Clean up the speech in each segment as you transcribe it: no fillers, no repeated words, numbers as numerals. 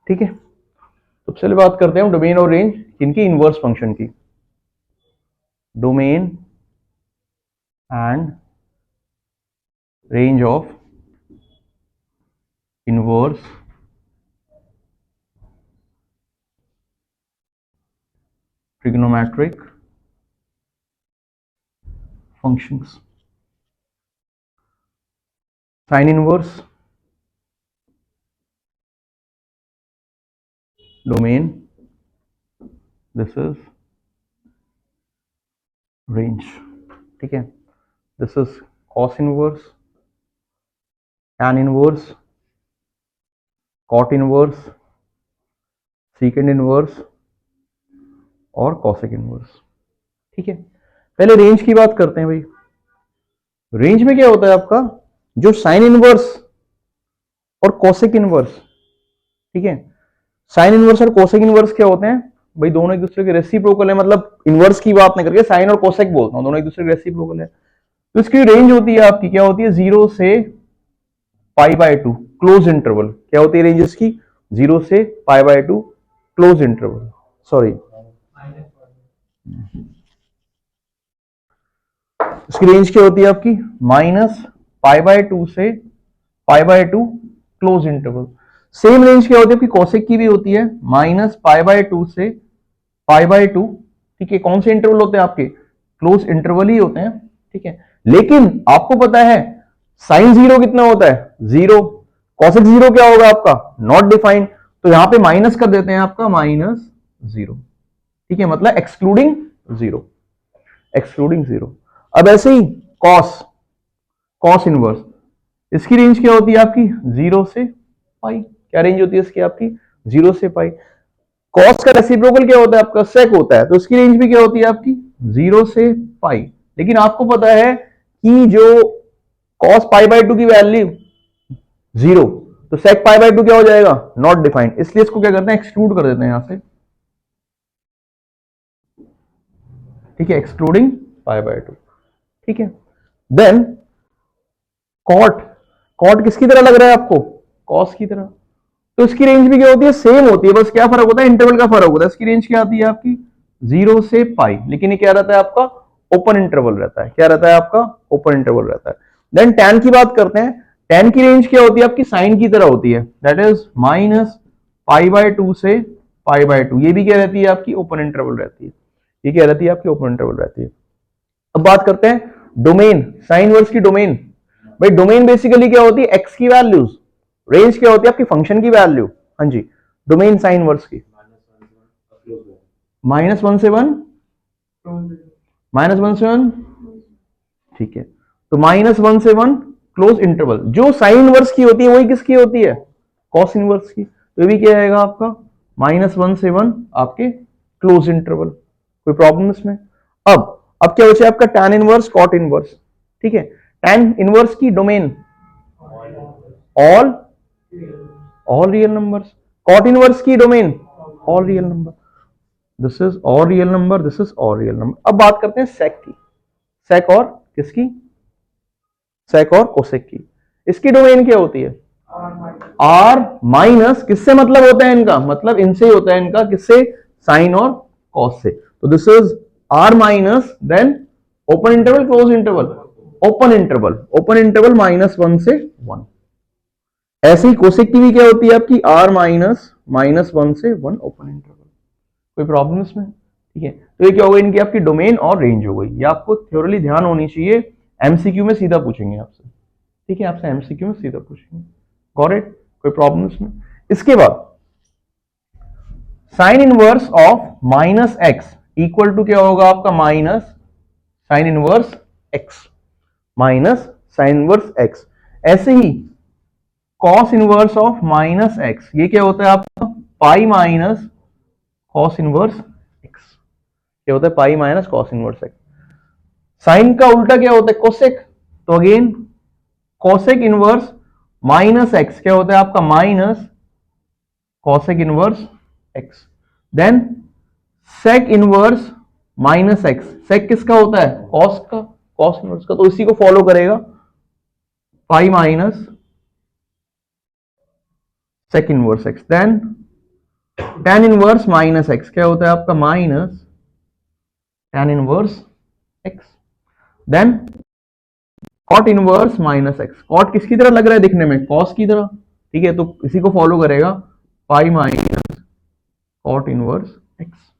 ठीक है, तो चलिए बात करते हैं डोमेन और रेंज किनकी, इनवर्स फंक्शन की। Domain and range of inverse trigonometric functions. Sine inverse, domain, this is range. ठीक है, this is cos inverse, tan inverse, cot inverse, secant inverse और कॉसेक इनवर्स। ठीक है, पहले रेंज की बात करते हैं भाई। रेंज में क्या होता है आपका, जो साइन इनवर्स और कोसेक इनवर्स। ठीक है, साइन इनवर्स और कोसेक इनवर्स क्या होते हैं भाई, दोनों एक दूसरे के रेसिप्रोकल है, मतलब इनवर्स की बात नहीं करके साइन और कोसेक बोलता हूं, दोनों एक दूसरे के रेसिप्रोकल है। तो इसकी रेंज होती है आपकी, क्या होती है, 0 से π/2 क्लोज इंटरवल। क्या होती है रेंज इसकी, 0 से π/2 क्लोज इंटरवल। सॉरी, इसकी रेंज क्या होती है आपकी, -π/2 से π/2 क्लोज इंटरवल। सेम रेंज क्या होती है आपकी कोसेक की भी होती है, -π/2 से π/2। ठीक है, कौन से इंटरवल होते हैं आपके, क्लोज इंटरवल ही होते हैं। ठीक है, लेकिन आपको पता है साइन जीरो कितना होता है, 0। कॉसेक जीरो क्या होगा आपका, नॉट डिफाइंड, तो यहां पे माइनस कर देते हैं आपका -0। ठीक है, मतलब एक्सक्लूडिंग 0, एक्सक्लूडिंग 0। अब ऐसे ही कॉस, कॉस इनवर्स, इसकी रेंज क्या होती है आपकी, 0 से पाई। क्या रेंज होती है इसकी आपकी, 0 से पाई। कॉस का रेसिप्रोकल क्या होता है आपका, सेक होता है, तो इसकी रेंज भी क्या होती है आपकी, 0 से पाई। लेकिन आपको पता है कि जो कॉस π/2 की वैल्यू 0, तो सेक π/2 क्या हो जाएगा, नॉट डिफाइंड, इसलिए इसको क्या करते हैं, एक्सक्लूड कर देते हैं यहां से। ठीक है, एक्सक्लूडिंग π/2। ठीक है, देन कॉट, कॉट किसकी तरह लग रहा है आपको, कॉस की तरह, तो इसकी रेंज भी क्या होती है, सेम होती है, बस क्या फर्क होता है, इंटरवल का फर्क होता है। इसकी रेंज क्या आती है आपकी, 0 से पाई, लेकिन ये क्या रहता है आपका, ओपन इंटरवल रहता है। क्या रहता है आपका, ओपन इंटरवल रहता है। देन टैन की बात करते हैं, टैन की रेंज क्या होती है आपकी, साइन की तरह होती है, दैट इज -π/2 से π/2। ये भी क्या रहती है आपकी, ओपन इंटरवल रहती है। ये क्या रहती है आपकी, ओपन इंटरवल रहती है। अब बात करते हैं डोमेन, साइन वर्स की डोमेन। भाई डोमेन बेसिकली क्या होती है, एक्स की वैल्यूज, रेंज क्या होती है आपकी, फंक्शन की वैल्यू। हाँ जी, डोमेन साइन वर्स की -1 से 1, -1 से 1। ठीक है, तो -1 से 1 क्लोज इंटरवल, जो साइन इनवर्स की होती है वही किसकी होती है, कॉस इनवर्स की। तो ये भी क्या आएगा आपका, -1 से 1 आपके क्लोज इंटरवल। कोई प्रॉब्लम इसमें। अब क्या बचा आपका, टैन इनवर्स, कॉट इनवर्स। ठीक है, टैन इनवर्स की domain all, all real numbers. Cot inverse की domain all real number, this is all real number, this is all real number. अब बात करते हैं सेक की, सेक और किसकी, सेक और कोसेक की। इसकी डोमेन क्या होती है, आर माइनस, किससे मतलब होता है इनका, मतलब इनसे ही होता है इनका, किससे, साइन और कॉस से। तो this is R minus, then open interval, close interval, open interval, open interval -1 से 1। ऐसे ही कोसेक की भी क्या होती है आपकी, आर माइनस -1 से 1 ओपन इंटरवल। कोई प्रॉब्लम इसमें। ठीक है, तो ये क्या हो गई, इनकी आपकी डोमेन और रेंज हो गई। ये आपको थ्योरली ध्यान होनी चाहिए, एमसीक्यू में सीधा पूछेंगे आपसे। ठीक है, आपसे एमसीक्यू में सीधा पूछेंगे। गॉट इट, कोई प्रॉब्लम इसमें। इसके बाद sine inverse of -x equal to क्या होगा आपका, minus sine inverse x, minus sine inverse x। ऐसे ही कॉस इनवर्स ऑफ -x, ये क्या होता है आपका, pi minus cos inverse x। क्या होता है, pi minus cos inverse x। Sine का उल्टा क्या होता है, कोसेक, तो अगेन कोसेक इनवर्स -x क्या होता है आपका, minus cosec inverse x। Then sec inverse -x, sec किसका होता है, कॉस का, कॉस इनवर्स का, तो इसी को फॉलो करेगा, pi minus sec inverse x। Then tan inverse minus x क्या होता है आपका, minus tan inverse x. Then cot inverse minus x, cot किसकी तरह लग रहा है दिखने में, कॉस की तरह, ठीक है, तो इसी को फॉलो करेगा pi minus cot inverse x.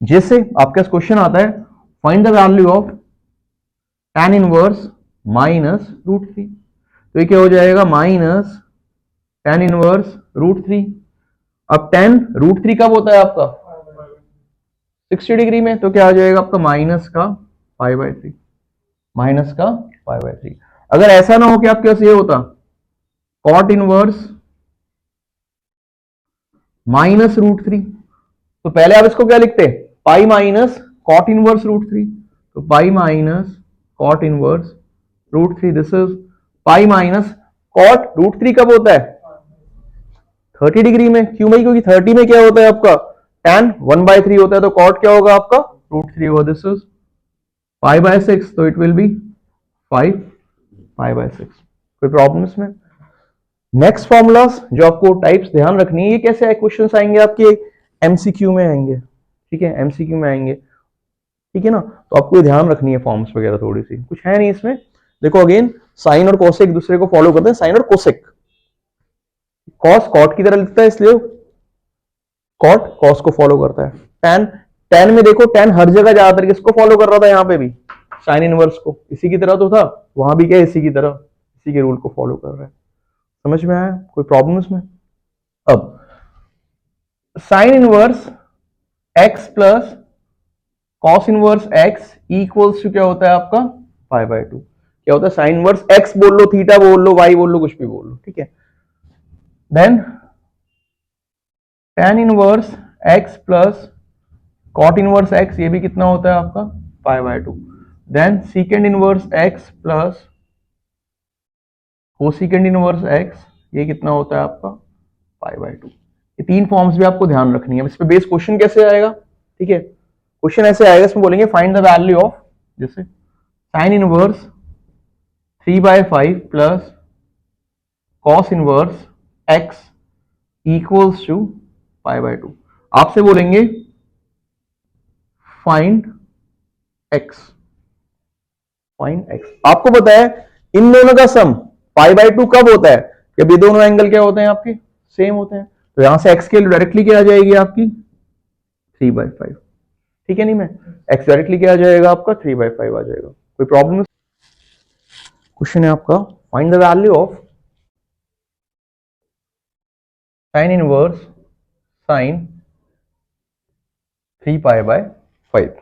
जैसे आपके पास क्वेश्चन आता है find the value of tan inverse minus root three, तो ये क्या हो जाएगा, minus tan inverse root three. अब tan रूट थ्री कब होता है आपका, 60 डिग्री में, तो क्या आ जाएगा आपका माइनस का पाई बाय थ्री, माइनस का पाई बाय थ्री। अगर ऐसा ना हो कि आपके पास ये होता cot inverse minus root three, तो पहले आप इसको क्या लिखते, pi minus cot inverse root three, तो pi minus cot inverse root three, this is pi minus cot root three कब होता है, 30 डिग्री में, क्यों भाई, क्योंकि 30 में क्या होता है आपका tan 1/3 होता है, तो कॉट क्या होगा आपका रूट थ्री होगा, this is pi by six, तो it will be 5 pi by six. कोई प्रॉब्लम इसमें। नेक्स्ट फॉर्मूलाज जो आपको टाइप्स ध्यान रखनी है, ये कैसे आए क्वेश्चन आएंगे आपके एमसीक्यू में आएंगे, ठीक है, एमसीक्यू में आएंगे, ठीक है ना, तो आपको ये ध्यान रखनी है फॉर्म्स वगैरह, थोड़ी सी कुछ है नहीं इसमें। देखो अगेन साइन और कोसेक एक दूसरे को फॉलो करते हैं, साइन और कोसेक, कॉस कॉट की तरह लिखता है इसलिए कॉट कॉस को फॉलो करता है, टैन टैन में देखो टैन हर जगह ज्यादातर किसको फॉलो कर रहा था, यहाँ पे भी साइन इनवर्स को, इसी की तरह तो था, वहां भी क्या इसी की तरह, इसी के रूल को फॉलो कर रहा है। समझ में आया, कोई प्रॉब्लम इसमें। अब sine inverse x plus cos inverse x equals to क्या होता है आपका पाई बाय टू, क्या होता है साइन इनवर्स एक्स बोल लो, थीटा बोल लो, वाई बोल लो, कुछ भी बोल लो, ठीक है। Then tan inverse x plus cot inverse x, ये भी कितना होता है आपका pi by two. Then secant inverse x plus cosecant inverse x, ये कितना होता है आपका पाई बाय टू। ये तीन फॉर्म्स भी आपको ध्यान रखनी है। इस पे बेस क्वेश्चन कैसे आएगा, ठीक है, क्वेश्चन ऐसे आएगा, इसमें बोलेंगे फाइंड द वैल्यू ऑफ, जैसे sine inverse 3/5 plus cos inverse x equals to pi by two. आपसे बोलेंगे फाइंड एक्स, फाइंड एक्स, आपको पता है इन दोनों का सम पाई बाय टू कब होता है, जब ये दोनों एंगल क्या होते हैं आपके सेम होते हैं, तो यहां से एक्स के डायरेक्टली क्या आ जाएगी आपकी 3/5, ठीक है, नहीं मैं एक्स डायरेक्टली क्या आ जाएगा आपका 3/5 आ जाएगा। कोई प्रॉब्लम। क्वेश्चन है आपका find the value of sine inverse sine 3π/5,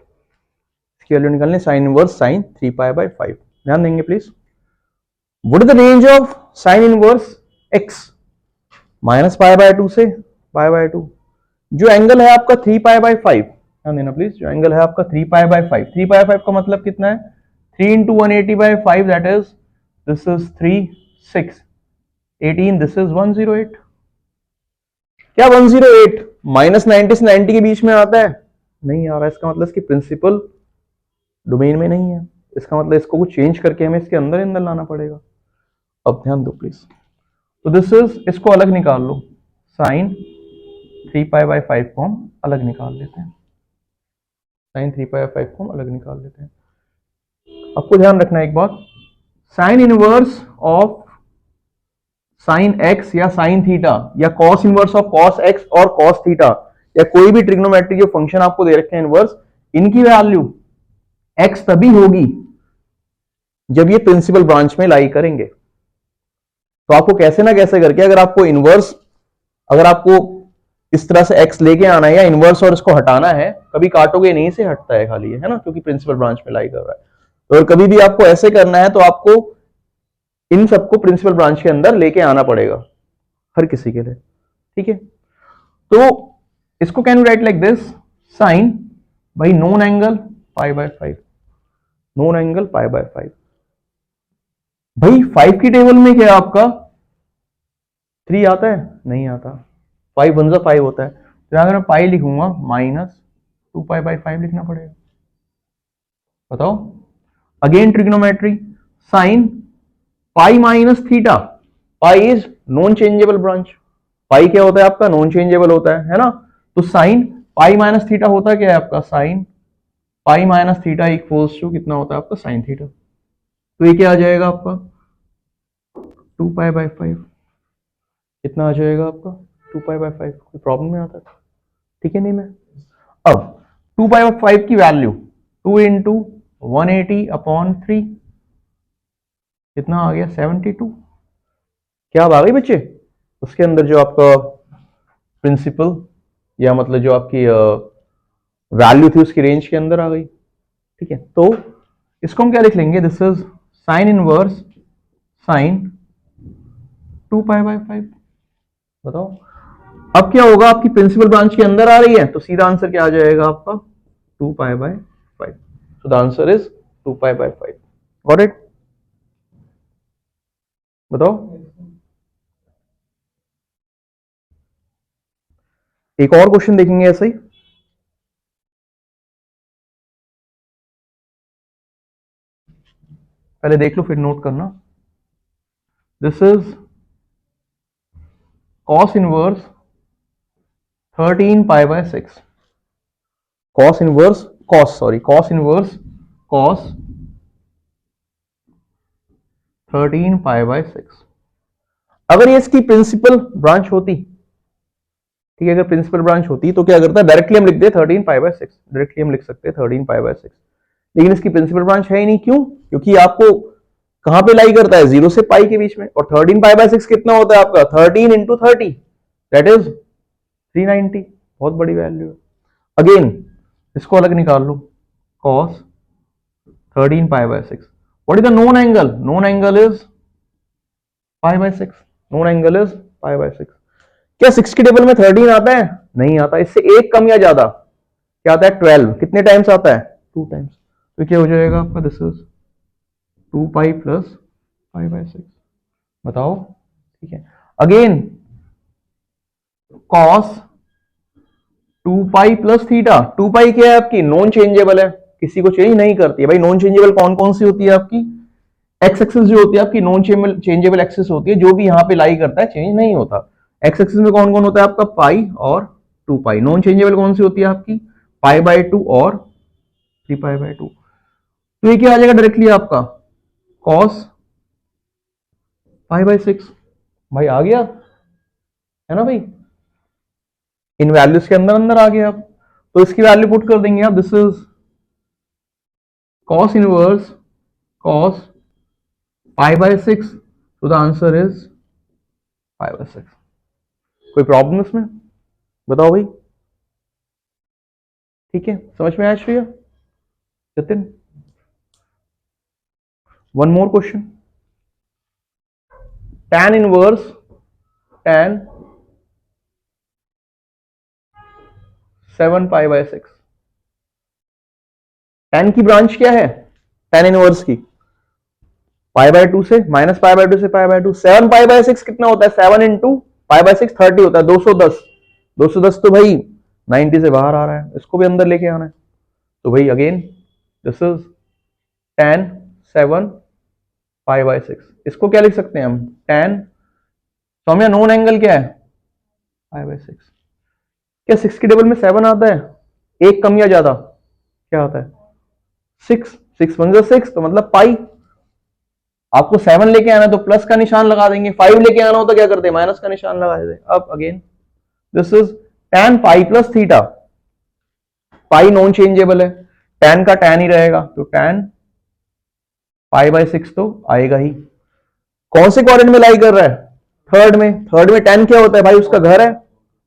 इसकी वैल्यू निकालने, साइन इनवर्स साइन 3π/5, ध्यान देंगे please. What is the range of sine inverse x, minus pi by to से पाई बाय टू, जो एंगल है आपका 3π/5, ध्यान देना प्लीज, जो एंगल है आपका 3π/5, 3π/5 का मतलब कितना है 3 into 180/5, that is this is 3 6 18, this is 108, क्या 108 -90 से 90 के बीच में आता है, नहीं आ रहा, इसका मतलब इसकी प्रिंसिपल डोमेन में नहीं है, इसका मतलब इसको कुछ चेंज करके हमें इसके अंदर अंदर लाना पड़ेगा। अब ध्यान दो प्लीज, तो दिस इज, इसको अलग निकाल लो, साइन 3π/5 को हम अलग निकाल लेते हैं, साइन 3π/5 को हम अलग निकाल लेते हैं। आपको ध्यान रखना एक बात, sign inverse of sine x या साइन थीटा या cos inverse of cos x और कॉस थीटा या कोई भी ट्रिग्नोमेट्रिक जो फंक्शन आपको दे रखे हैं इनवर्स, इनकी वैल्यू एक्स तभी होगी जब ये प्रिंसिपल ब्रांच में लाई करेंगे। तो आपको कैसे ना कैसे करके, अगर आपको इनवर्स, अगर आपको इस तरह से एक्स लेके आना है या इनवर्स और इसको हटाना है, कभी काटोगे नहीं से हटता है खाली, है ना, क्योंकि प्रिंसिपल ब्रांच में लाई कर रहा है। तो अगर कभी भी आपको ऐसे करना है तो आपको इन सबको प्रिंसिपल ब्रांच के अंदर लेके आना पड़ेगा हर किसी के लिए, ठीक है। तो इसको can you write like this, sine by known angle π/5, known angle π/5, भाई 5 की टेबल में क्या आपका 3 आता है, नहीं आता, 5 1 जा 5 होता है, तो अगर मैं पाई लिखूंगा -2π/5 लिखना पड़ेगा। बताओ again trigonometry, sine pi minus theta, pi is non changeable branch, pi क्या होता है आपका, नॉन चेंजेबल होता है ना। तो साइन पाई माइनस थीटा होता क्या है आपका, sine pi minus theta equals to कितना होता है आपका, साइन थीटा। तो ये क्या आ जाएगा आपका 2 पाई बाई 5, कितना आ जाएगा आपका 2 पाई बाई 5। कोई प्रॉब्लम नहीं आता, ठीक है नहीं मैं। अब 2 पाई बाई 5 की वैल्यू 2 × 180/3 कितना आ गया 72। क्या अब आ गई बच्चे, उसके अंदर जो आपका प्रिंसिपल या मतलब जो आपकी वैल्यू थी उसकी रेंज के अंदर आ गई, ठीक है। तो इसको हम क्या लिख लेंगे, this is sine inverse sign 2 pi by 5। बताओ अब क्या होगा, आपकी प्रिंसिपल ब्रांच के अंदर आ रही है तो सीधा आंसर क्या आ जाएगा आपका 2 pi by 5। So the answer is 2 pi by 5। Got it. बताओ एक और क्वेश्चन देखेंगे ऐसे ही। पहले देख लो फिर नोट करना। This is cos inverse 13 pi by 6। Cos inverse cos inverse cos 13 pi by 6। अगर ये इसकी प्रिंसिपल ब्रांच होती, ठीक है, अगर प्रिंसिपल ब्रांच होती तो क्या करता है, डायरेक्टली हम लिख दे 13 पाई बाई 6, डायरेक्टली हम लिख सकते हैं 13 पाई बाई 6। लेकिन इसकी प्रिंसिपल ब्रांच है ही नहीं, क्यों, क्योंकि आपको कहां पे लाई करता है, 0 से पाई के बीच में। और 13 पाई बाई 6 कितना होता है आपका, 13 × 30, दैट इज 390। बहुत बड़ी वैल्यू है। अगेन इसको अलग निकाल लो, cos 13 pi by 6। What is the known angle, known angle is pi by 6, known angle is pi by 6। क्या 6 के टेबल में 13 आता है, नहीं आता, इससे एक कम या ज्यादा क्या आता है 12। कितने टाइम्स आता है, 2 टाइम्स। तो क्या हो जाएगा आपका, this is 2 pi plus pi by 6। बताओ, ठीक है। Again cos 2 pi plus theta, 2 पाई क्या है आपकी, नॉन चेंजेबल है, किसी को चेंज नहीं करती है भाई। नॉन चेंजेबल कौन कौन सी होती है आपकी, एक्स एक्सिस जो होती है आपकी नॉन चेंजेबल एक्सिस होती है, जो भी यहां पे लाई करता है चेंज नहीं होता। एक्स एक्सिस में कौन कौन होता है आपका, पाई और 2 पाई। नॉन चेंजेबल कौन सी होती है आपकी, पाई बाई 2 और 3 पाई बाई 2। तो ये क्या आ जाएगा डायरेक्टली आपका कॉस पाई बाई 6। भाई आ गया है ना भाई, इन वैल्यूज के अंदर अंदर आ गया आप। तो इसकी वैल्यू पुट कर देंगे आप, this is cos inverse cos pi by 6। तो the answer is pi by 6। कोई प्रॉब्लम इसमें, बताओ भाई। ठीक है, समझ में आया Shreya, Jatin. One more question, tan inverse tan 7 pi by 6। tan की ब्रांच क्या है, tan इनवर्स की पाई बाई 2 से, माइनस पाई बाई 2 से पाई बाई 2। 7 पाई बाई 6 कितना होता है, 7 × पाई बाई 6 30 होता है, 210। 210 तो भाई 90 से बाहर आ रहा है, इसको भी अंदर लेके आना है। तो भाई again this is tan 7 pi by 6। इसको क्या लिख सकते हैं हम, tan, सौम्या नोन एंगल क्या है, पाई बाई 6। क्या 6 के टेबल में 7 आता है, एक कम या ज्यादा क्या आता है, 6। 6 तो मतलब पाई। आपको 7 लेके आना है तो प्लस का निशान लगा देंगे, 5 लेके आना हो तो क्या करते हैं, माइनस का निशान लगा देते। अब again this is tan pi plus theta. Pi non changeable है, tan का tan ही रहेगा, तो tan पाई बाई 6 तो आएगा ही। कौन से क्वाड्रेंट में लाई कर रहा है, थर्ड में। थर्ड में tan क्या होता है भाई, उसका घर है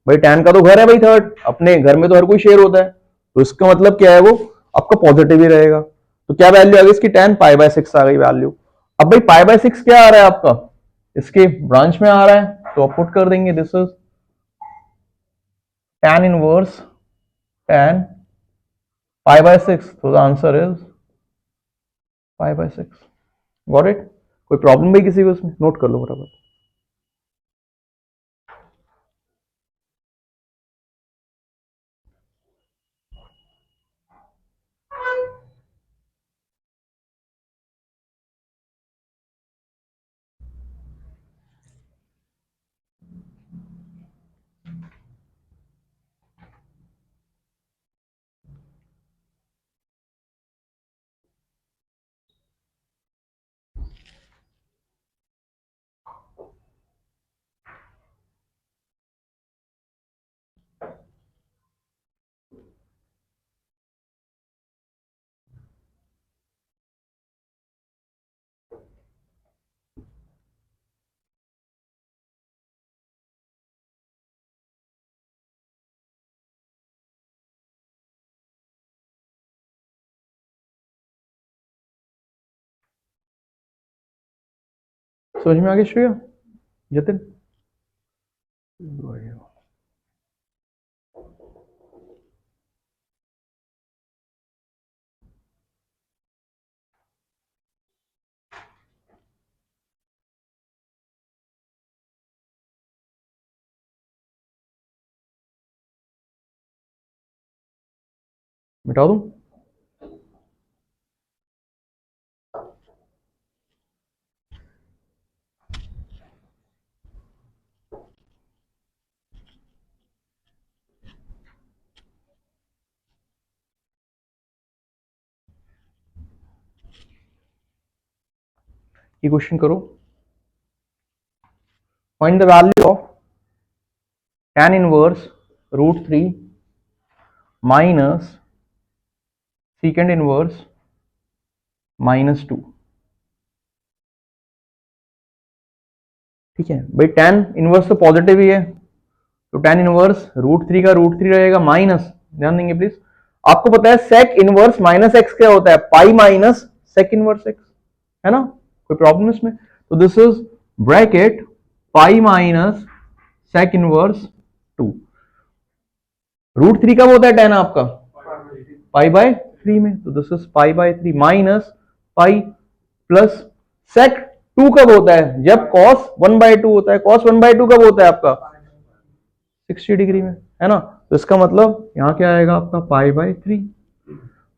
भाई, tan का तो घर है भाई, थर्ड अपने घर में तो हर कोई शेयर होता है, तो इसका मतलब क्या है, वो आपका पॉजिटिव ही रहेगा। तो क्या वैल्यू आ गई इसकी, tan पाई बाई 6 आ गई वैल्यू। अब भाई पाई बाई 6 क्या आ रहा है आपका, इसके ब्रांच में आ रहा है, तो आप पुट कर देंगे, this is tan inverse tan pi by 6। तो the answer is pi by 6। Got it. कोई प्रॉब्लम भाई किसी को इसमें, नोट कर लो बराबर। समझ में आ गया श्रेया, जतिन? मिटा दूं? ये क्वेश्चन करो, find the value of tan inverse √3 minus secant inverse -2। ठीक है भाई, tan इनवर्स तो पॉजिटिव ही है, तो tan इनवर्स √3 का √3 रहेगा माइनस, ध्यान देंगे प्लीज। आपको पता है sec इनवर्स माइनस एक्स क्या होता है, pi minus sec inverse x, है ना? कोई प्रॉब्लम इसमें? तो this is bracket pi minus sec inverse 2। √3 कब होता है tan आपका? पाई बाय 3 में, तो this is pi bye 3 minus pi plus sec 2 कब होता है? जब cos 1/2 होता है। cos 1/2 कब होता है आपका? 60 डिग्री में, है ना? तो इसका मतलब यहां क्या आएगा आपका? Pi bye 3।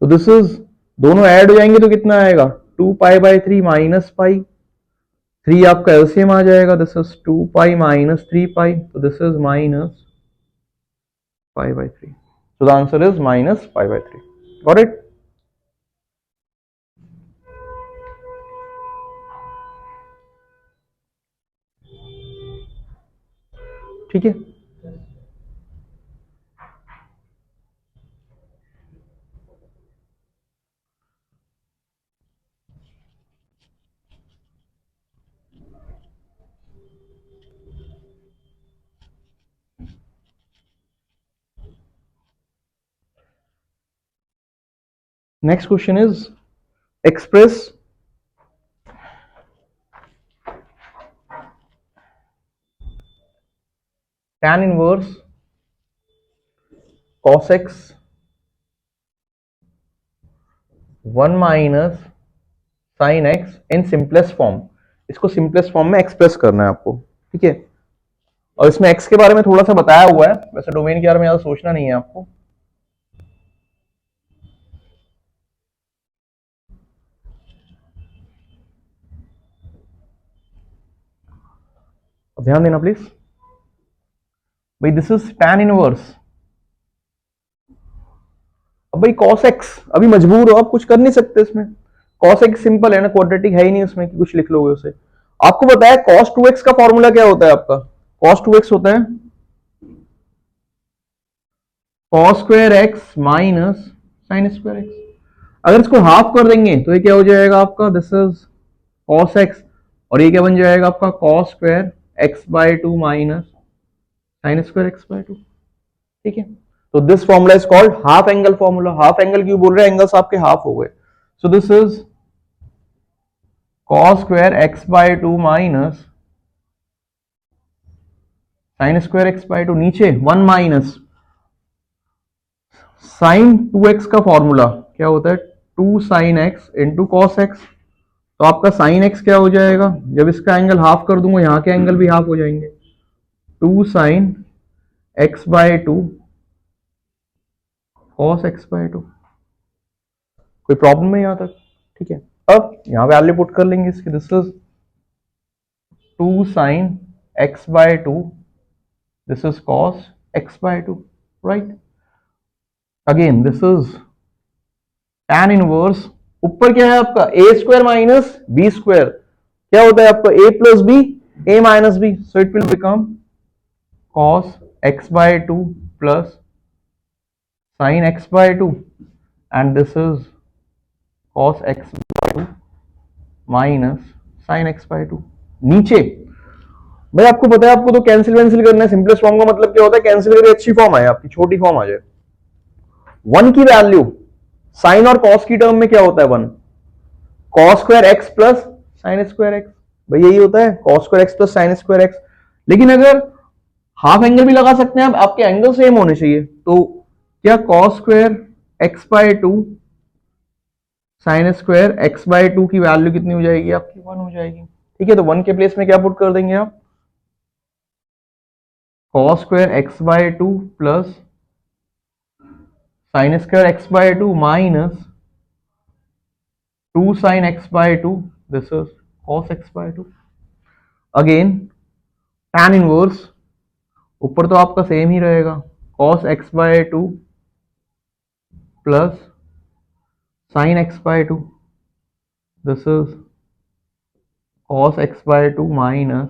तो दिस इज, दोनों ऐड हो जाएंगे तो कितना आएगा? 2 पाई बाय 3 माइनस पाई, 3 आपका एलसीएम आ जाएगा, दिस इज 2 पाई माइनस 3 पाई, तो this is minus pi by 3। So the answer is minus pi by 3. Got it? ठीक है, next question is express tan inverse cos x 1 minus sine x in simplest form. इसको simplest form में express करना है आपको, ठीक है? और इसमें x के बारे में थोड़ा सा बताया हुआ है, वैसे डोमेन के बारे में ज्यादा सोचना नहीं है आपको। ध्यान देना प्लीज भाई, दिस इज tan इनवर्स। अब भाई cos x, अभी मजबूर हो, आप कुछ कर नहीं सकते इसमें। cos x सिंपल है ना, क्वाड्रेटिक है ही नहीं उसमें कि कुछ लिख लोगे उसे। आपको बताया cos 2x का फॉर्मूला क्या होता है आपका? cos 2x होता है cos square x minus sine square x। अगर इसको हाफ कर देंगे तो ये क्या हो जाएगा आपका? दिस इज cos x, और ये क्या बन जाएगा आपका? cos square x/2 minus sine square x/2। ठीक है, तो this formula is called half angle formula. Half angle क्यों बोल रहे हैं? एंगल्स आपके हाफ हो गए। So this is cos square x/2 minus sine square x/2, नीचे 1 माइनस साइन 2x का फॉर्मूला क्या होता है? 2 sine x into cos x. तो आपका साइन x क्या हो जाएगा? जब इसका एंगल हाफ कर दूंगा, यहां के एंगल भी हाफ हो जाएंगे। 2 साइन x/2 cos x/2। कोई प्रॉब्लम है यहां तक? ठीक है, अब यहां वैल्यू पुट कर लेंगे इसकी। This is 2 sine x/2, this is cos x/2, right? Again this is tan inverse, ऊपर क्या है आपका? A square minus B square, क्या होता है आपका? A plus B, A minus B, so it will become cos x/2 plus sin x/2, and this is cos x/2 minus sin x/2। नीचे भाई आपको पता है, आपको तो कैंसिल वैंसिल करना है। सिंपलेस्ट फॉर्म का मतलब क्या होता है? कैंसिल करके अच्छी फॉर्म आए, आपकी छोटी फॉर्म आ जाए। 1 की वैल्यू साइन और कॉस की टर्म में क्या होता है? 1 cos square x plus sign square x। भाई यही होता है cos square x plus sine square x. लेकिन अगर हाफ एंगल भी लगा सकते हैं आप, आपके एंगल सेम होने चाहिए। तो क्या cos square x by two sine square x by two की वैल्यू कितनी हो जाएगी आपकी, 1 हो जाएगी। ठीक है, तो 1 के प्लेस में क्या पुट कर देंगे आप, cos square x by two plus sine square x by two minus 2 sin x by 2, this is cos x by 2। Again tan inverse ऊपर तो आपका सेम ही रहेगा, cos x by 2 plus sin x by 2, this is cos x by 2 माइनस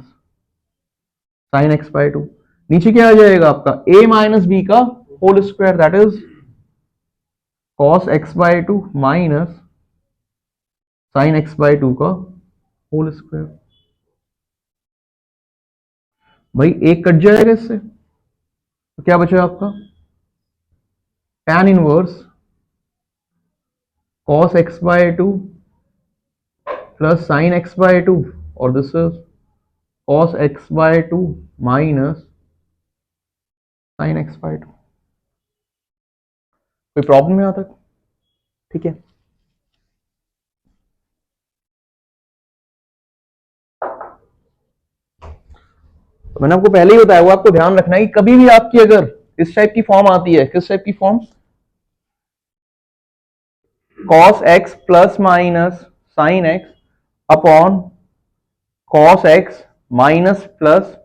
sin x by 2। नीचे क्या आ जाएगा आपका a माइनस बी का whole square, that is cos x by 2 माइनस sin x by 2 का होल स्क्वायर। भाई एक कट जाएगा इससे, तो क्या बचा आपका tan inverse cos x by 2 plus sin x by 2, और this is cos x by 2 माइनस sin x by 2। कोई प्रॉब्लम है यहां तक? ठीक है, तो मैंने आपको पहले ही बताया, वो आपको ध्यान रखना है कि कभी भी आपकी अगर इस टाइप की फॉर्म आती है, किस टाइप की form, cos x plus minus sin x upon cos x minus plus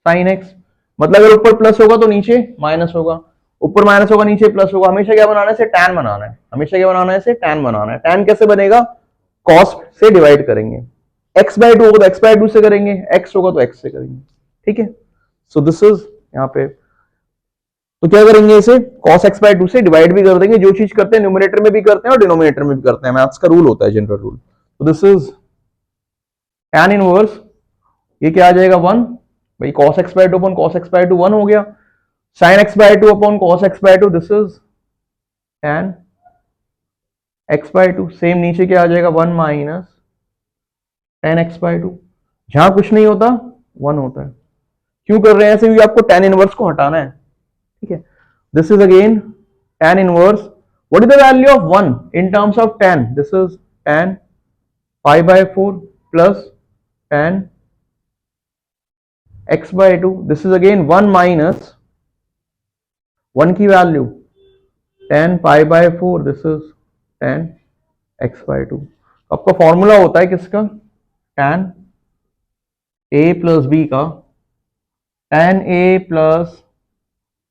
sin x, मतलब अगर ऊपर प्लस होगा तो नीचे माइनस होगा, ऊपर माइनस होगा नीचे प्लस होगा। हमेशा क्या बनाना है, इसे tan बनाना है, हमेशा क्या बनाना है, इसे tan बनाना है। tan कैसे बनेगा, cos से डिवाइड करेंगे, x बाय 2 होगा तो x बाय 2 से करेंगे, x होगा तो x से करेंगे। ठीक है, सो दिस इज यहाँ पे, तो क्या करेंगे, इसे cos x बाय 2 से डिवाइड भी कर देंगे। जो चीज करते हैं न्यूमरेटर में भी करते हैं और डिनोमिनेटर में भी करते हैं, मैथ्स का रूल होता है, जनरल रूल। तो दिस इज tan इनवर्स, ये क्या आ जाएगा 1, भाई cos x by 2 upon cos x by 2 1 हो गया, sin x by 2 upon cos x by 2, this is tan x by 2। Same नीचे क्या आ जाएगा 1 माइनस tan x बाय 2, जहां कुछ नहीं होता 1 होता है। क्यों कर रहे हैं ऐसे, क्योंकि आपको tan इनवर्स को हटाना है। ठीक है, this is again tan inverse, what is the value of 1 in terms of tan, this is tan pi by 4 plus tan x by 2, this is again 1 minus 1 की value tan pi by 4, this is tan x by 2। आपका formula होता है किसका, tan a plus b का, tan a plus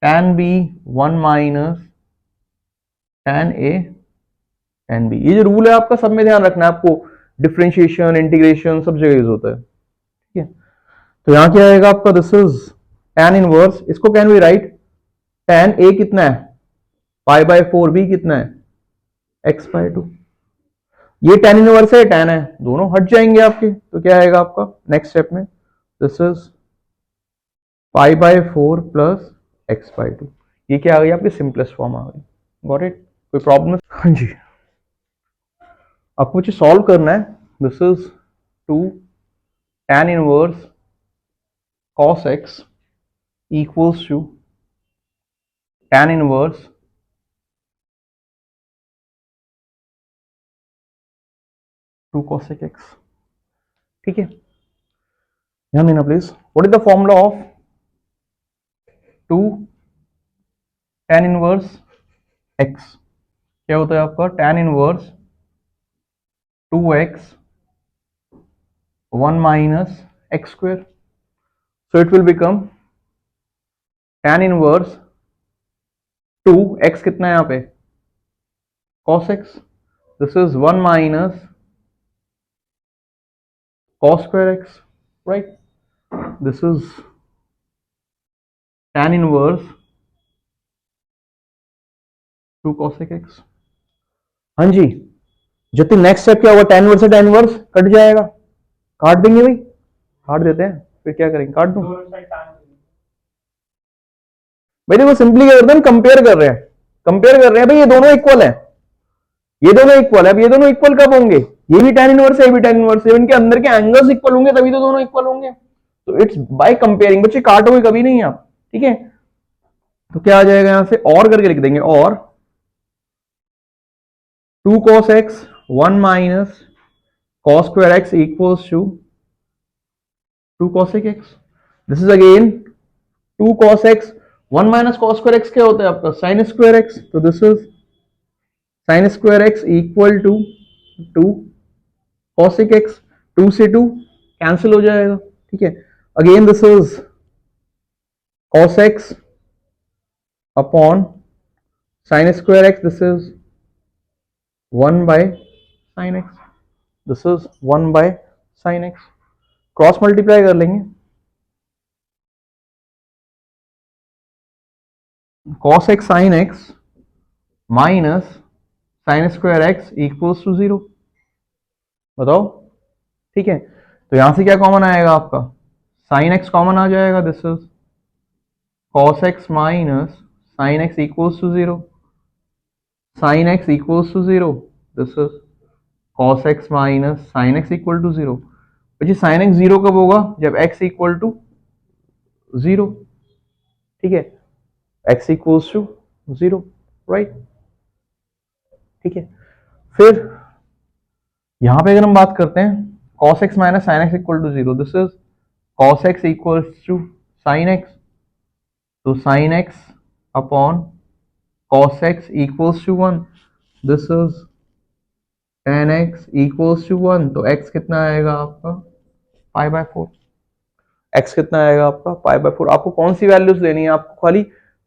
tan b 1 minus tan a tan b। ये जो rule है आपका सब में ध्यान रखना है आपको, डिफरेंशिएशन इंटीग्रेशन सब जगह यूज होता है। ठीक है, तो यहां क्या आएगा आपका, दिस इज tan इनवर्स, इसको can we write tan a कितना है पाई बाय 4, b कितना है x बाय 2। ये tan इनवर्स है, tan है, दोनों हट जाएंगे आपके, तो क्या आएगा आपका नेक्स्ट स्टेप में, this is pi by 4 plus x by 2। ये क्या आ गई आपकी सिंपलेस्ट फॉर्म आ गई। गॉट इट, कोई प्रॉब्लम? हाँ जी, आपको मुझे सॉल्व करना है, this is 2 tan inverse cos x equals to tan inverse 2 cosec x। ठीक है, ध्यान देना please, what is the formula of 2 tan inverse x, क्या होता है आपका tan inverse 2x 1 minus x square, so it will become tan inverse 2x कितना है यहाँ पे cos x, this is 1 minus cos square x, right? This is tan inverse 2 cosec x। हाँ जी, जब नेक्स्ट स्टेप क्या होगा, tan इनवर्स से tan inverse cut जाएगा, काट देंगे भाई, काट देते हैं, फिर क्या करेंगे, काट दूं भाई। देखो सिंपली क्या करते हैं, कंपेयर कर रहे हैं, कंपेयर कर रहे हैं भाई, ये दोनों इक्वल है, ये दोनों इक्वल है। अब ये दोनों इक्वल कब होंगे, ये भी tan इनवर्स है, ये भी tan इनवर्स है, इनके अंदर के एंगल्स इक्वल होंगे तभी तो दोनों इक्वल होंगे। तो इट्स बाय कंपेयरिंग, बच्चे काटोगे कभी नहीं आप, ठीक है। तो क्या आ जाएगा यहां से, और करके लिख देंगे, और 2 cos x 1 minus cos square x equals to 2 cosec x। This is again 2 cos x 1 minus cos square x क्या होता है आपका sin square x, तो this is sin square x equal to 2 cosec x, 2 से 2 cancel हो जाएगा, ठीक है। Again this is cos x upon sin square x, this is 1 by sin x, this is 1 by sin x। Cross multiply कर लेंगे, cos x sin x minus sin square x equals to 0। बताओ, ठीक है। तो यहां से क्या common आएगा आपका, sin x कॉमन आ जाएगा, this is cos x minus sin x equals to 0, sin x equals to 0, this is cos x minus sin x equal to 0। बच्चे sin x 0 कब होगा, जब x इक्वल टू 0, ठीक है, x इक्वल्स टू 0, राइट, ठीक है। फिर यहां पे अगर हम बात करते हैं cos x minus sin x equal to 0, this is cos x equals to sin x, तो sin x upon cos x equals to 1, this is tan x equals to 1, तो x कितना आएगा आपका π/4, x कितना आएगा आपका π/4। आपको कौन सी वैल्यूज लेनी है, आपको खाली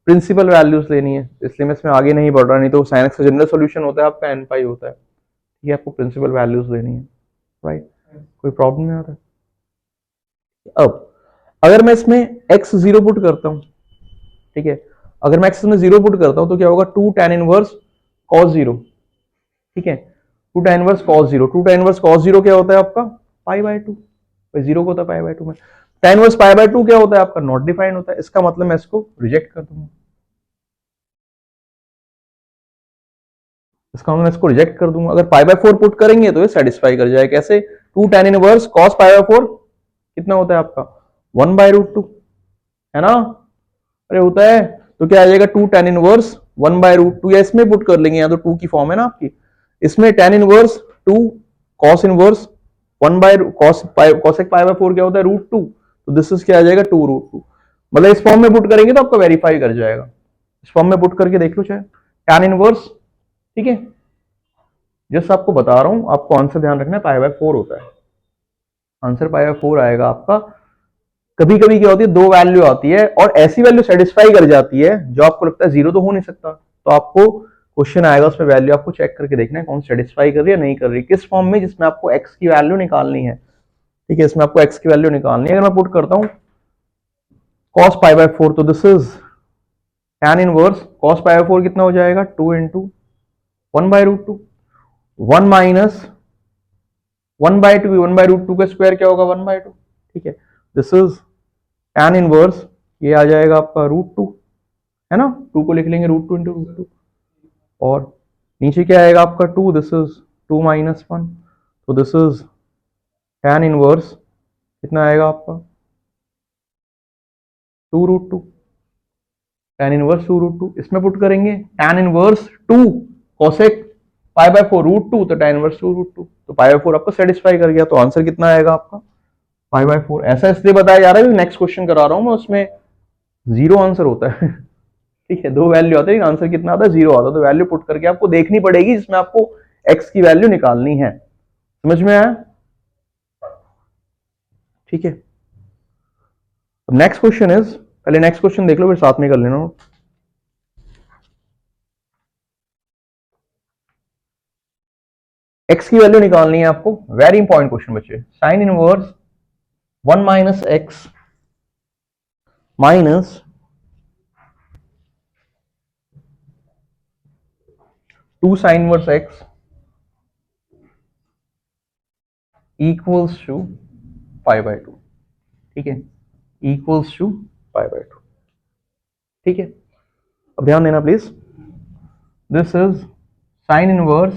प्रिंसिपल वैल्यूज लेनी है, इसलिए मैं इसमें आगे नहीं बढ़ रहा, नहीं तो sin x का जनरल सॉल्यूशन होता है आपका n पाई होता है, ये आपको प्रिंसिपल वैल्यूज लेनी है, राइट, कोई प्रॉब्लम नहीं आता है। अब अगर मैं इसमें x 0 पुट करता हूं, ठीक है, अगर मैं x में 0 पुट करता हूं तो क्या होगा, 2 tan इनवर्स cos 0, ठीक है, 2 tan inverse cos 0, 2 tan inverse cos 0 क्या होता है आपका π/2, 0 को होता है π/2 में, tan इनवर्स π/2 क्या होता है आपका नॉट डिफाइंड होता है, इसका मतलब मैं इसको रिजेक्ट कर दूंगा, इसका मतलब मैं इसको रिजेक्ट कर दूंगा। अगर π/4 पुट करेंगे तो ये सेटिस्फाई कर जाए, कैसे, 2 tan इनवर्स cos π/4 कितना होता है आपका 1/√2, है ना, अरे होता है, तो क्या आ जाएगा 2 tan इनवर्स 1/√2, या इसमें पुट कर लेंगे, या तो 2 की फॉर्म है ना आपकी, इसमें tan inverse 2 cos inverse 1 by cosec π/4 क्या होता है √2, तो दिस इज क्या आ जाएगा 2√2, मतलब इस फॉर्म में पुट करेंगे तो आपको वेरीफाई कर जाएगा, इस फॉर्म में पुट करके देख लो चाहे tan इनवर्स, ठीक है, जस्ट आपको बता रहा हूं, आपको आंसर ध्यान रखना है π/4 होता है, आंसर π/4 आएगा आपका। कभी कभी क्या होती है, दो वैल्यू आती है और ऐसी वैल्यू सेटिस्फाई कर जाती है जो आपको लगता है जीरो तो हो नहीं सकता, तो आपको क्वेश्चन आएगा उसमें वैल्यू आपको चेक करके देखना है कौन सेटिस्फाई कर रही है नहीं कर रही, किस फॉर्म में, जिसमें आपको x की वैल्यू निकालनी है, ठीक है, इसमें आपको x की वैल्यू निकालनी है। अगर मैं पुट करता हूं cos π/4, तो this is tan inverse cos π/4 कितना हो जाएगा 2 इंटू 1/√2, 1 माइनस 1/2, 1/√2 का स्क्वायर क्या होगा 1/2, ठीक है, दिस इज tan इनवर्स, ये आ जाएगा आपका √2, है ना, 2 को लिख लेंगे √2 इंटू √2, और नीचे क्या आएगा आपका 2, दिस इज 2 माइनस 1, तो दिस इज tan इनवर्स कितना आएगा आपका 2√2, tan इनवर्स 2√2, इसमें पुट करेंगे tan इनवर्स 2 cosec π/4 √2, तो tan इनवर्स 2√2, तो π/4 आपको सेटिस्फाई कर गया, तो आंसर कितना आएगा आपका π/4। ऐसा इसलिए बताया जा रहा है, नेक्स्ट क्वेश्चन करा रहा हूं मैं, उसमें जीरो आंसर होता है ठीक है, दो वैल्यू आते हैं, आंसर कितना आता है जीरो आता है, तो वैल्यू पुट करके आपको देखनी पड़ेगी जिसमें आपको x की वैल्यू निकालनी है, समझ में आया, ठीक है। नेक्स्ट क्वेश्चन इज, पहले नेक्स्ट क्वेश्चन देख लो फिर साथ में कर लेना। x की वैल्यू निकालनी है आपको, वेरी इंपॉर्टेंट क्वेश्चन बच्चे, sine inverse 1 minus x minus 2 sine inverse x equals to π/2, ठीक है, इक्वल्स टू π/2, ठीक है। अब ध्यान देना please, this is sine inverse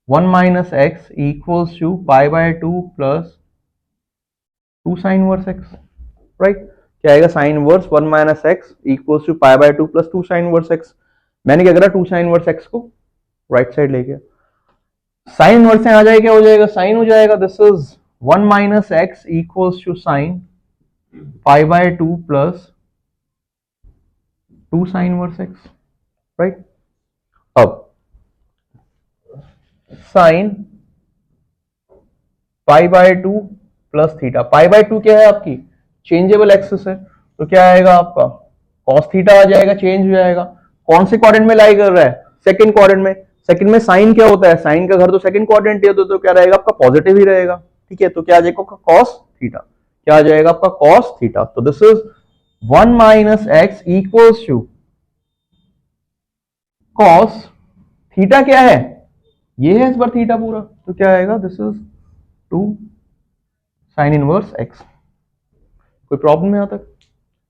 1 minus x equals to pi by 2 plus 2 sine inverse x, right. क्या आएगा? Sine inverse 1 minus x equals to pi by 2 plus 2 sine inverse x. मैंने क्या करा? 2 साइन इनवर्स एक्स को right side ले गया। Sine inverse से आ जाए, क्या हो जाएगा? साइन हो जाएगा। This is 1 minus x equals to sine pi by 2 plus 2 sine inverse x, right. अब sine pi by 2 plus theta, pi by 2 क्या है आपकी? चेंजेबल एक्सिस है, तो क्या आएगा आपका? कॉस थीटा आ जाएगा, चेंज हो जाएगा। कौन से क्वाड्रेंट में लाई कर रहा है? सेकंड क्वाड्रेंट में। सेकंड में साइन क्या होता है? साइन का घर तो सेकंड क्वाड्रेंट है, तो क्या रहेगा आपका? पॉजिटिव ही रहेगा, ठीक है। तो क्या आ जाएगा आपका? Cos theta. क्या आ जाएगा आपका? Cos theta. तो this is 1 minus x equals to cos theta. क्या है? ये है इस बार थीटा पूरा, तो क्या आएगा? This is 2 sine inverse x. कोई प्रॉब्लम है यहां तक?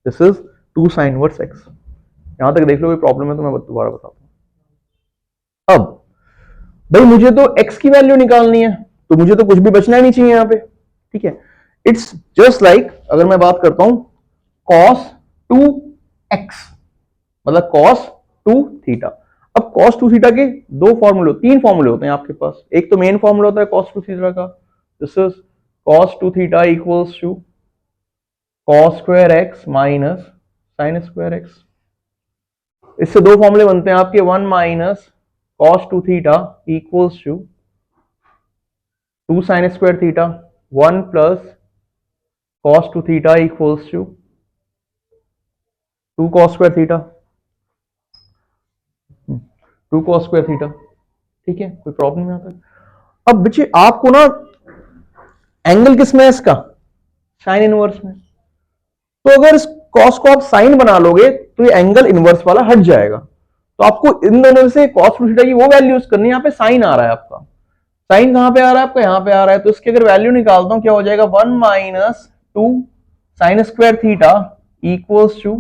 This is 2 sine inverse x. यहां तक देख लो, कोई प्रॉब्लम है तो मैं दोबारा बताता हूं। अब भाई मुझे तो x की वैल्यू निकालनी है, तो मुझे तो कुछ भी बचना ही नहीं चाहिए यहां पे, ठीक है। इट्स जस्ट लाइक, अगर मैं बात करता हूं cos 2x, मतलब cos 2 थीटा। अब cos 2 थीटा के तीन फॉर्मूले होते हैं आपके पास। एक तो मेन फॉर्मूला होता है cos 2 थीटा का, this is cos 2 theta equals to cos square x minus sine square x। इससे दो फॉर्मूले बनते हैं आपके, 1 minus cos 2 theta equals to 2 sine square theta, 1 plus cos 2 theta equals to 2 cos square theta, 2 cos square theta, ठीक है। कोई problem यहां तक? अब बच्चे आपको ना एंगल किस में है इसका? साइन इनवर्स में। तो अगर इस cos को आप साइन बना लोगे तो ये एंगल इनवर्स वाला हट जाएगा। तो आपको इन दोनों से cos 2 थीटा की वो वैल्यू यूज करनी है। यहाँ पे साइन आ रहा है आपका, साइन कहां पे आ रहा है आपका? यहां पे आ रहा है। तो इसकी अगर वैल्यू निकालता हूं, क्या हो जाएगा? 1 minus 2 sine square theta equals to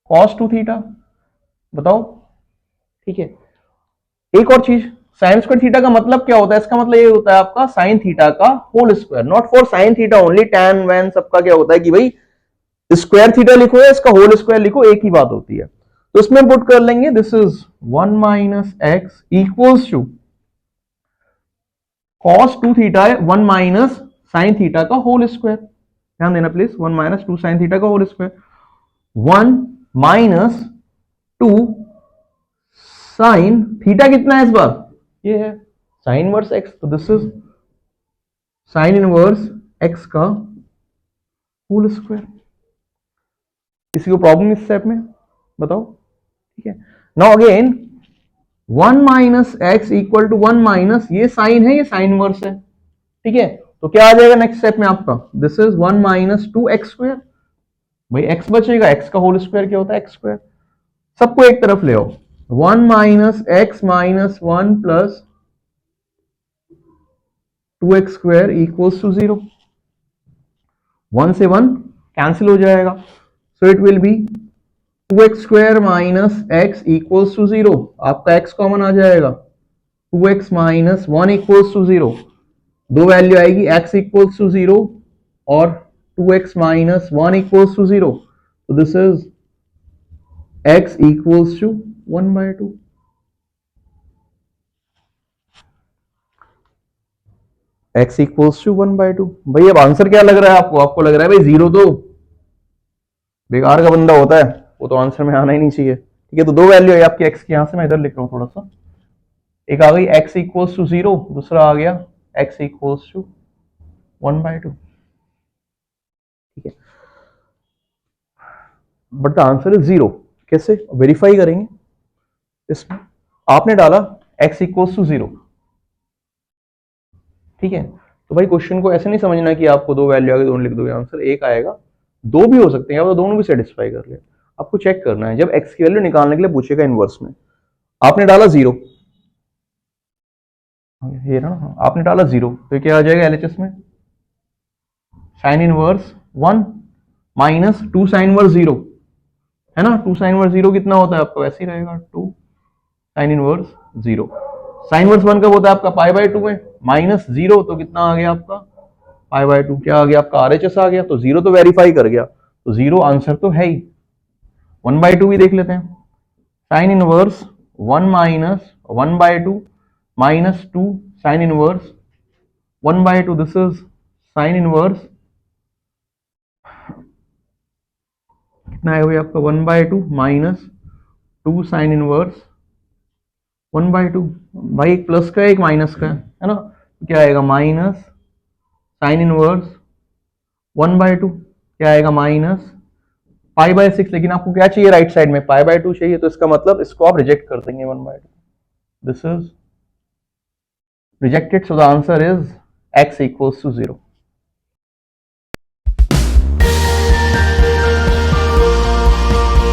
cos 2 theta. बताओ, ठीक है। एक और चीज, साइन स्क्वायर थीटा का मतलब क्या होता है? इसका मतलब ये होता है आपका साइन थीटा का whole square, not for sine theta only. Tan वैन सबका क्या होता है कि भाई स्क्वायर थीटा लिखो या इसका होल स्क्वायर लिखो, एक ही बात होती है। तो इसमें पुट कर लेंगे, this is 1 minus x equals to cos 2 theta है 1 माइनस साइन थीटा का होल स्क्वायर। ध्यान देना प्लीज, 1 माइनस 2 साइन थीटा का whole square, 1 minus 2 sine theta कितना है इस बार? ये है साइन इनवर्स एक्स। तो this is sine inverse x का होल स्क्वायर। किसी को प्रॉब्लम इस स्टेप में? बताओ, ठीक है। Now again 1 minus x equal to 1 minus, ये साइन है, ये साइन इनवर्स है, ठीक है। तो क्या आ जाएगा नेक्स्ट स्टेप में आपका? This is 1 minus 2 x square. भाई एक्स बचेगा, एक्स का होल स्क्वायर क्या होता है? X square. सबको एक तरफ ले आओ, 1 minus x minus 1 plus 2x square equals to 0। 1 से 1 कैंसिल हो जाएगा, so it will be 2x square minus x equals to 0। आपका x कॉमन आ जाएगा, 2x माइनस 1 इक्वल्स टू 0। दो वैल्यू आएगी, x इक्वल्स टू 0 और 2x माइनस 1 इक्वल्स टू 0। तो this is x equals to 1/2। x equals to 1/2। भाई अब answer क्या लग रहा है आपको? आपको लग रहा है भाई जीरो तो बेकार का बंदा होता है, वो तो आंसर में आना ही नहीं चाहिए, ठीक है। तो दो वैल्यू है आपकी x की, यहां से मैं इधर लिख रहा हूं थोड़ा सा। एक आ गई x इक्वल्स टू 0, दूसरा आ गया x इक्वल्स टू 1/2, ठीक है। But the answer is 0। कैसे वेरीफाई करेंगे? इसमें आपने डाला x इक्वल्स टू 0, ठीक है। तो भाई क्वेश्चन को ऐसे नहीं समझना कि आपको दो वैल्यू आ गई, दोनों लिख दोगे, आंसर एक आएगा। दो भी हो सकते हैं, आप दोनों भी सेटिस्फाई कर ले। आपको चेक करना है, जब x की वैल्यू निकालने के लिए पूछेगा इनवर्स में, आपने डाला 0, ये ना, आपने डाला 0, तो क्या आ जाएगा एलएचएस में? Sign inverse 1 minus 2 sine inverse 0, है ना। 2 साइन इनवर्स 0 कितना होता है आपका? वैसे ही रहेगा 2 साइन इनवर्स 0। साइन वर्स 1 कब होता है आपका पाई बाय 2 में, -0 तो कितना आ गया आपका पाई बाय 2, क्या आ गया आपका आरएचएस आ गया, तो 0 तो वेरीफाई कर गया, तो 0 आंसर तो है ही। 1/2 भी देख लेते हैं, sign inverse 1 minus 1/2 -2 sine inverse 1/2, this is sine inverse कितना है भाई आपका 1/2 -2 साइन इनवर्स 1/2, भाई एक प्लस का है एक माइनस का है ना, तो क्या आएगा माइनस साइन इनवर्स 1/2, क्या आएगा माइनस पाई/6, लेकिन आपको क्या चाहिए राइट साइड में पाई/2 चाहिए, तो इसका मतलब इसको आप रिजेक्ट कर देंगे 1/2, this is rejected, so the answer is x = 0।